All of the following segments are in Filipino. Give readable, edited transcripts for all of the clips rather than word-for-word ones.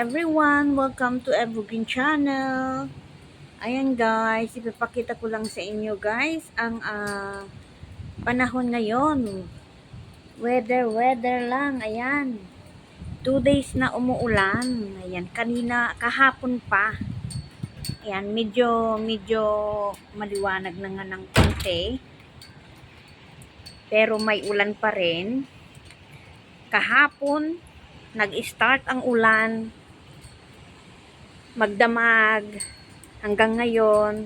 everyone! Welcome to Evergreen Channel. Ayan guys, ipapakita ko lang sa inyo guys ang panahon ngayon. Weather lang. Ayan. 2 days na umuulan. Ayan, kanina kahapon pa. Ayan, medyo maliwanag na nga ng konti. Pero may ulan pa rin. Kahapon nag-start ang ulan. Magdamag hanggang ngayon,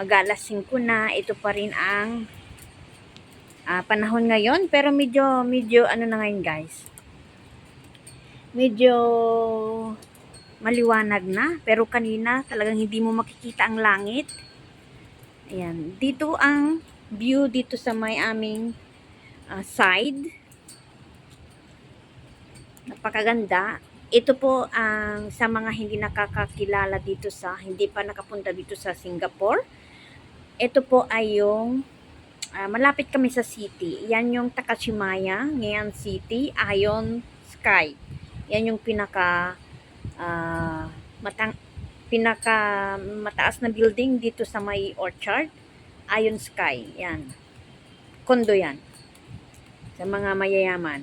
mag-alas 5 na, ito pa rin ang panahon ngayon, pero medyo ano na ngayon guys, medyo maliwanag na, pero kanina talagang hindi mo makikita ang langit. Ayan, dito ang view dito sa may aming side, napakaganda. Ito po ang sa mga hindi nakakakilala dito hindi pa nakapunta dito sa Singapore. Ito po ay yung malapit kami sa city. Yan yung Takashimaya, Ngayon City, Ion Sky. Yan yung pinaka mataas na building dito sa may Orchard. Ion Sky. Yan. Kondo yan. Sa mga mayayaman,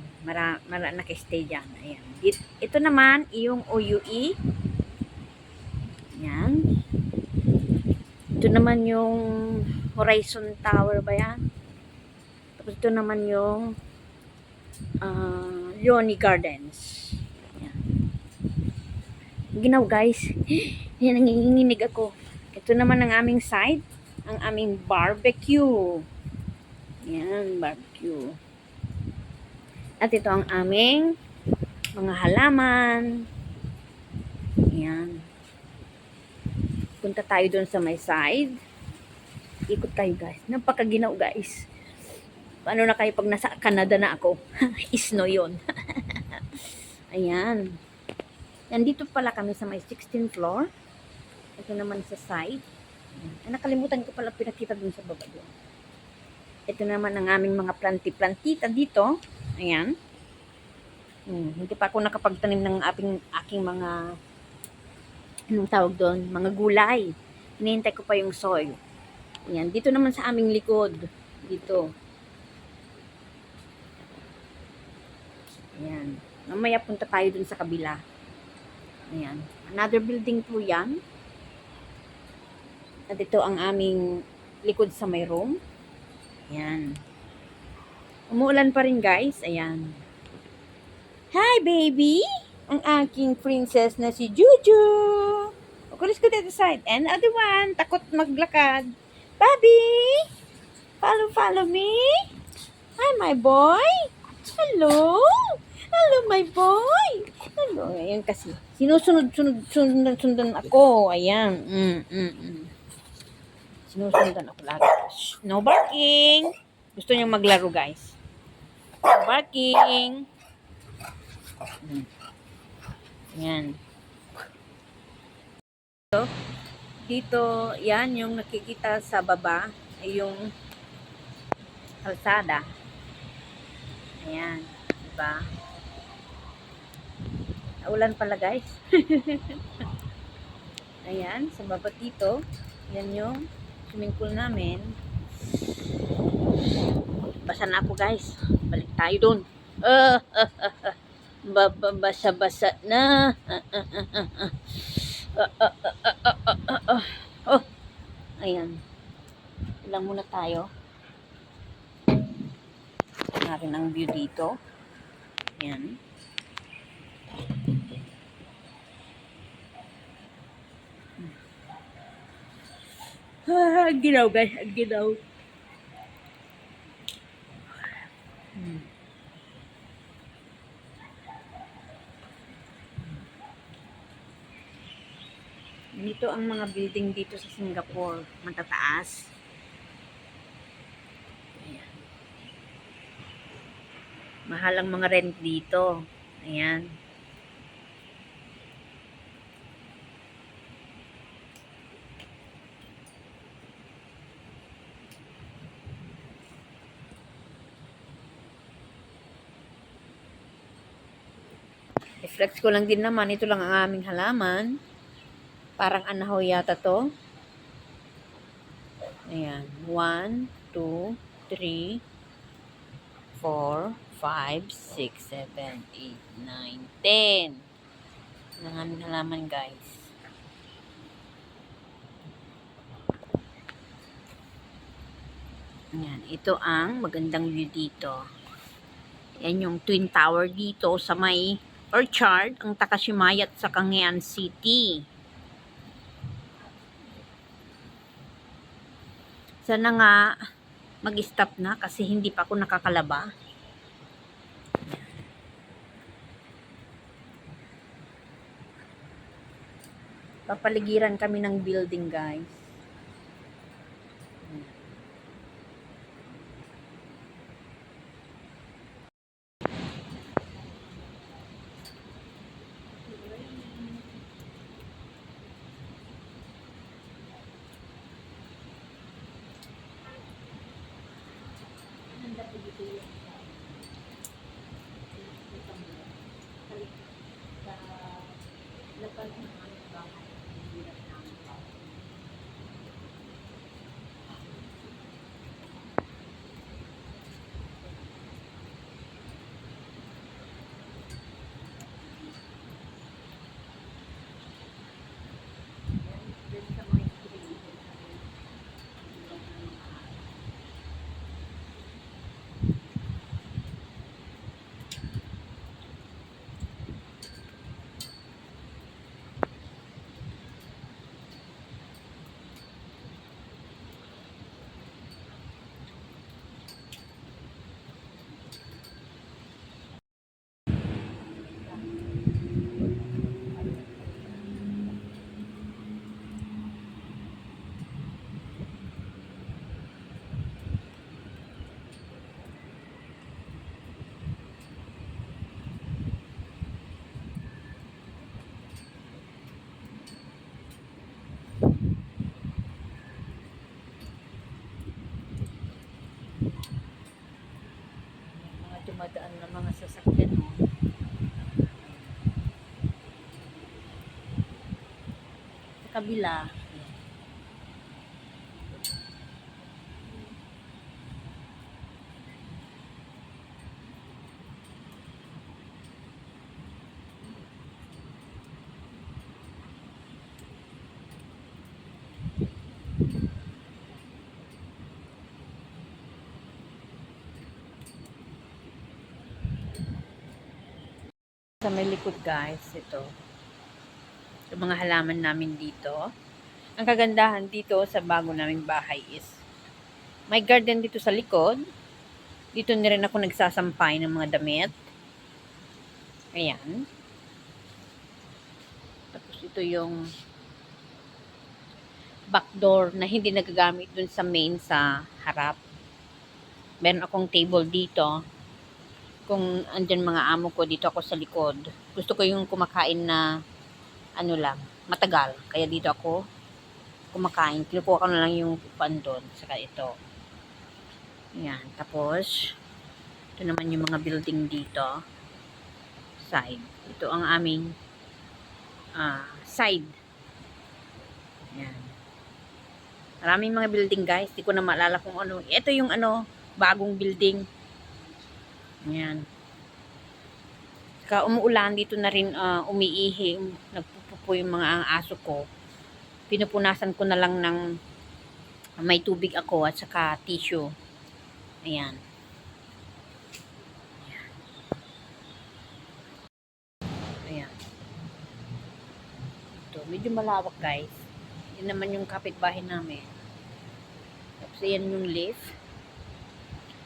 nakistay dyan. Ayan. Ito naman, yung OUE. Yan. Ito naman yung Horizon Tower ba yan? Tapos ito naman yung Leonie Gardens. Yan. Ginaw guys. Yan, nanginginig ako. Ito naman ang aming side. Ang aming barbecue. Yan, barbecue. At ito ang aming mga halaman. Yan. Punta tayo doon sa may side. Ikot tayo guys. Napakaginaw guys. Paano na kayo pag nasa Canada na ako? Isno yun. Ayan. Yan, dito pala kami sa may 16th floor. Ito naman sa side. Ayan. Nakalimutan ko pala pinakita doon sa baba doon. Ito naman ang aming mga plantita dito. Ayan. Hindi pa ako nakapagtanim ng aking mga anong tawag doon? Mga gulay. Hinihintay ko pa yung soil. Ayan. Dito naman sa aming likod. Dito. Ayan. Mamaya punta tayo dun sa kabila. Ayan. Another building po yan. At ito ang aming likod sa may room. Ayan. Umuulan pa rin guys. Ayan. Hi baby! Ang aking princess na si Juju. Kulis ko dito side. And other one. Takot maglakad. Bobby! Follow me. Hi my boy. Hello. Hello my boy. Hello. Ayan kasi. Sinusunod-sundan ako. Ayan. Sinusundan ako lagi. No barking. Gusto niyang maglaro guys. No barking. Ayan. Dito, yan yung nakikita sa baba ay yung kalsada. Ayan, diba? Naulan pala guys. Ayan, sa baba dito, yan yung swimming pool namin. Basa na ako guys. Balik tayo dun. Basa-basa na. Oh, ayan. Ilang muna tayo. Narin ang view dito. Ayan. Ginaw guys. Ginaw. Dito ang mga building dito sa Singapore. Matataas. Ayan. Mahal ang mga rent dito. Ayan. I-flex ko lang din naman. Ito lang ang aming halaman. Parang anahaw yata to. Ayan. 1, 2, 3, 4, 5, 6, 7, 8, 9, 10. Ito ang aming halaman, guys. Ayan. Ito ang magandang view dito. Yan yung Twin Tower dito sa may Orchard, ang Takashimaya at sa Cagayan City. Sana nga mag-stop na kasi hindi pa ako nakakalaba. Papaligiran kami ng building, guys. Mga dumadaan na mga sasakyan, no? Sa kabila, sa may likod, guys, ito. Yung mga halaman namin dito. Ang kagandahan dito sa bago naming bahay is may garden dito sa likod. Dito na rin ako nagsasampay ng mga damit. Ayan. Tapos ito yung back door na hindi nagagamit dun sa main sa harap. Meron akong table dito. Kung andyan mga amo ko, dito ako sa likod. Gusto ko yung kumakain na ano lang, matagal. Kaya dito ako kumakain. Kinukuha ko na lang yung pan doon. Saka ito. Ayan. Tapos, ito naman yung mga building dito. Side. Ito ang aming side. Ayan. Maraming mga building, guys. Di ko na maalala kung ano. Ito yung bagong building. Ayan. Saka umuulan, dito na rin umiihi. Nagpupupo yung mga aso ko. Pinupunasan ko na lang ng may tubig ako at saka tissue. Ayan. Ayan. Ito, medyo malawak, guys. Yan naman yung kapitbahay namin. Tapos ayan yung lift.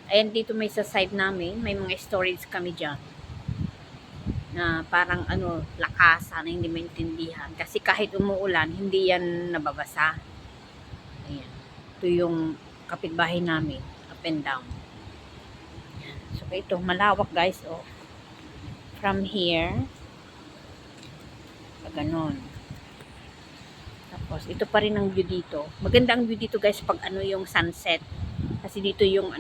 Ayan dito may sa side namin, may mga storage kami dyan. Na parang lakasa na hindi maintindihan. Kasi kahit umuulan, hindi yan nababasa. Ayan. Ito yung kapitbahay namin, up and down. Ayan. So ito, malawak, guys, oh. From here, ganon. Tapos, ito pa rin ang view dito. Maganda ang view dito, guys, pag yung sunset. Kasi dito yung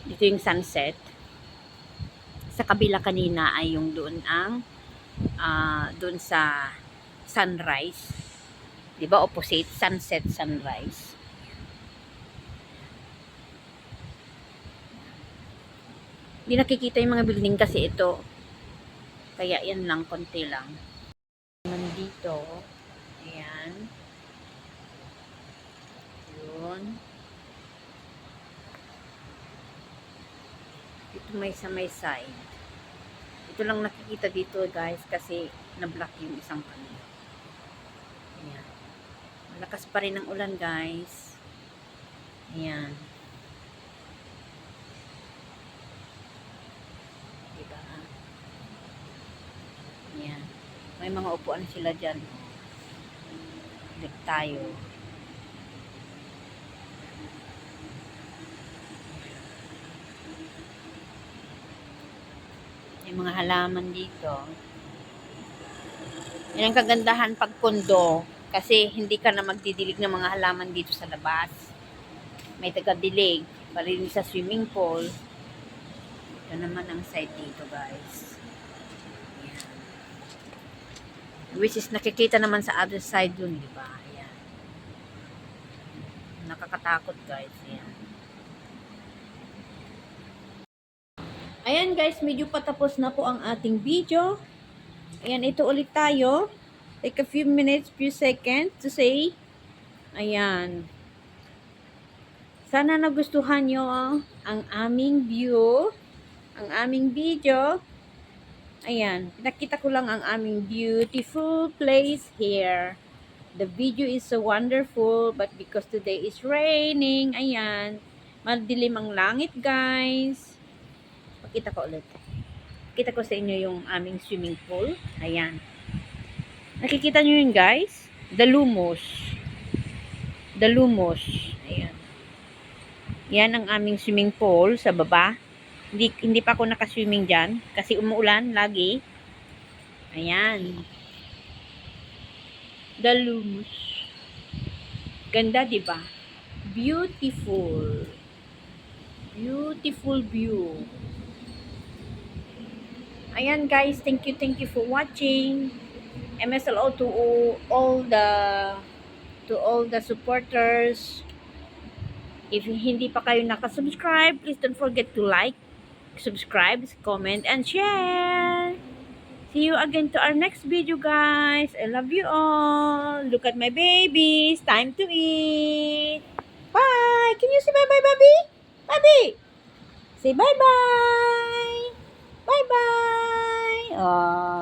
dito yung sunset. Sa kabila kanina ay yung doon ang doon sa sunrise. 'Di ba opposite sunset sunrise. Hindi nakikita yung mga building kasi ito. Kaya yan lang, konti lang. Nandito. Ayan. Yun. Ito may side. Ito lang nakikita dito guys kasi na-block yung isang kanila. Ayan. Malakas pa rin ang ulan guys. Ayan. Diba? Ayan. May mga upuan sila dyan. Balik tayo. May mga halaman dito. Yan ang kagandahan pag kondo. Kasi hindi ka na magdidilig ng mga halaman dito sa labas. May taga-dilig. Palinis sa swimming pool. Ito naman ang side dito guys. Ayan. Which is nakikita naman sa other side dun, di ba? Ayan. Nakakatakot guys. Ayan. Ayan guys, medyo patapos na po ang ating video. Ayan, ito ulit tayo. Take a few minutes, few seconds to say. Ayan. Sana nagustuhan nyo ang aming view, ang aming video. Ayan, pinakita ko lang ang aming beautiful place here. The video is so wonderful, but because today is raining, ayan, madilim ang langit guys. Pakita ko ulit. Pakita ko sa inyo yung aming swimming pool. Ayan. Nakikita nyo yun guys? The Lumos. The Lumos. Ayan. Yan ang aming swimming pool sa baba. Hindi pa ako nakaswimming dyan. Kasi umuulan lagi. Ayan. The Lumos. Ganda diba? Beautiful. Beautiful view. Ayan guys. Thank you for watching. MSLO to all the supporters. If hindi pa kayo nakasubscribe, please don't forget to like, subscribe, comment, and share. See you again to our next video, guys. I love you all. Look at my babies. Time to eat. Bye. Can you say bye-bye, Bobby? Bobby. Say bye-bye. Bye-bye. Aww.